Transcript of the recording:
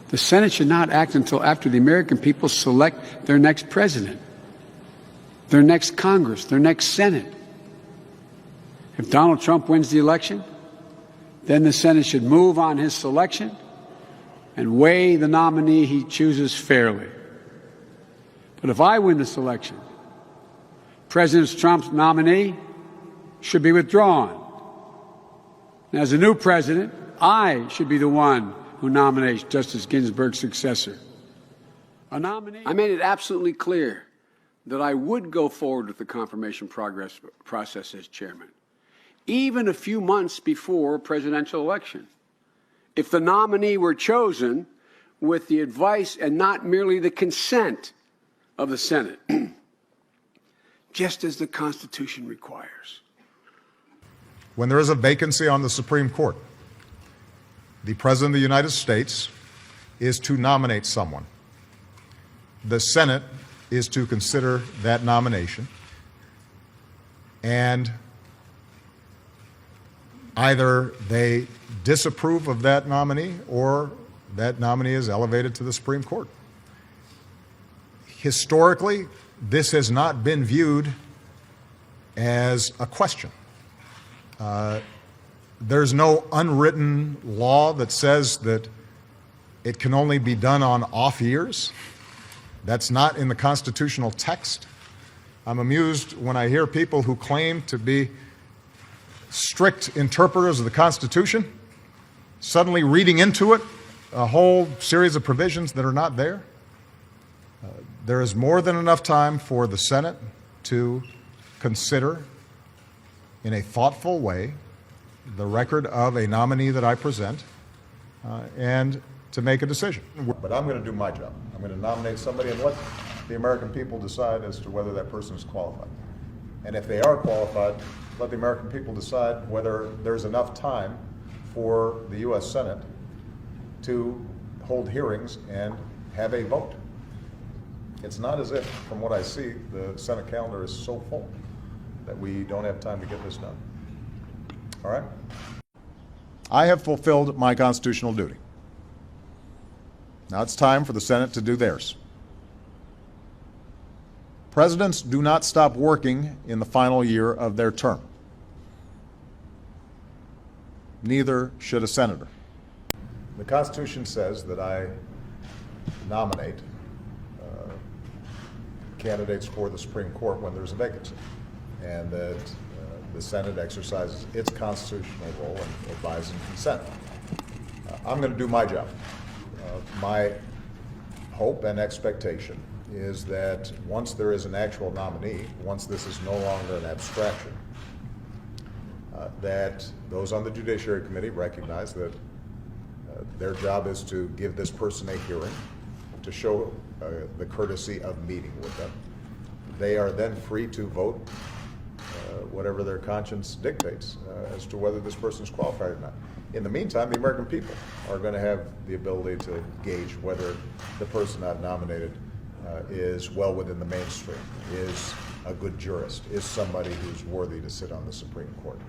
The Senate should not act until after the American people select their next president, their next Congress, their next Senate. If Donald Trump wins the election, then the Senate should move on his selection and weigh the nominee he chooses fairly. But if I win this election, President Trump's nominee should be withdrawn. And as a new president, I should be the one who nominates Justice Ginsburg's successor. I made it absolutely clear that I would go forward with the confirmation process as chairman, even a few months before a presidential election, if the nominee were chosen with the advice and not merely the consent of the Senate, just as the Constitution requires. When there is a vacancy on the Supreme Court, the President of the United States is to nominate someone. The Senate is to consider that nomination, and either they disapprove of that nominee or that nominee is elevated to the Supreme Court. Historically, this has not been viewed as a question. There's no unwritten law that says that it can only be done on off years. That's not in the constitutional text. I'm amused when I hear people who claim to be strict interpreters of the Constitution suddenly reading into it a whole series of provisions that are not there. There is more than enough time for the Senate to consider in a thoughtful way the record of a nominee that I present and to make a decision. But I'm going to do my job. I'm going to nominate somebody and let the American people decide as to whether that person is qualified. And if they are qualified, let the American people decide whether there's enough time for the U.S. Senate to hold hearings and have a vote. It's not as if, from what I see, the Senate calendar is so full that we don't have time to get this done. All right? I have fulfilled my constitutional duty. Now it's time for the Senate to do theirs. Presidents do not stop working in the final year of their term. Neither should a senator. The Constitution says that I nominate candidates for the Supreme Court when there's a vacancy, and that the Senate exercises its constitutional role in advising consent. I'm going to do my job. My hope and expectation is that once there is an actual nominee, once this is no longer an abstraction, that those on the Judiciary Committee recognize that their job is to give this person a hearing, to show the courtesy of meeting with them. They are then free to vote whatever their conscience dictates as to whether this person is qualified or not. In the meantime, the American people are going to have the ability to gauge whether the person I've nominated is well within the mainstream, is a good jurist, is somebody who's worthy to sit on the Supreme Court.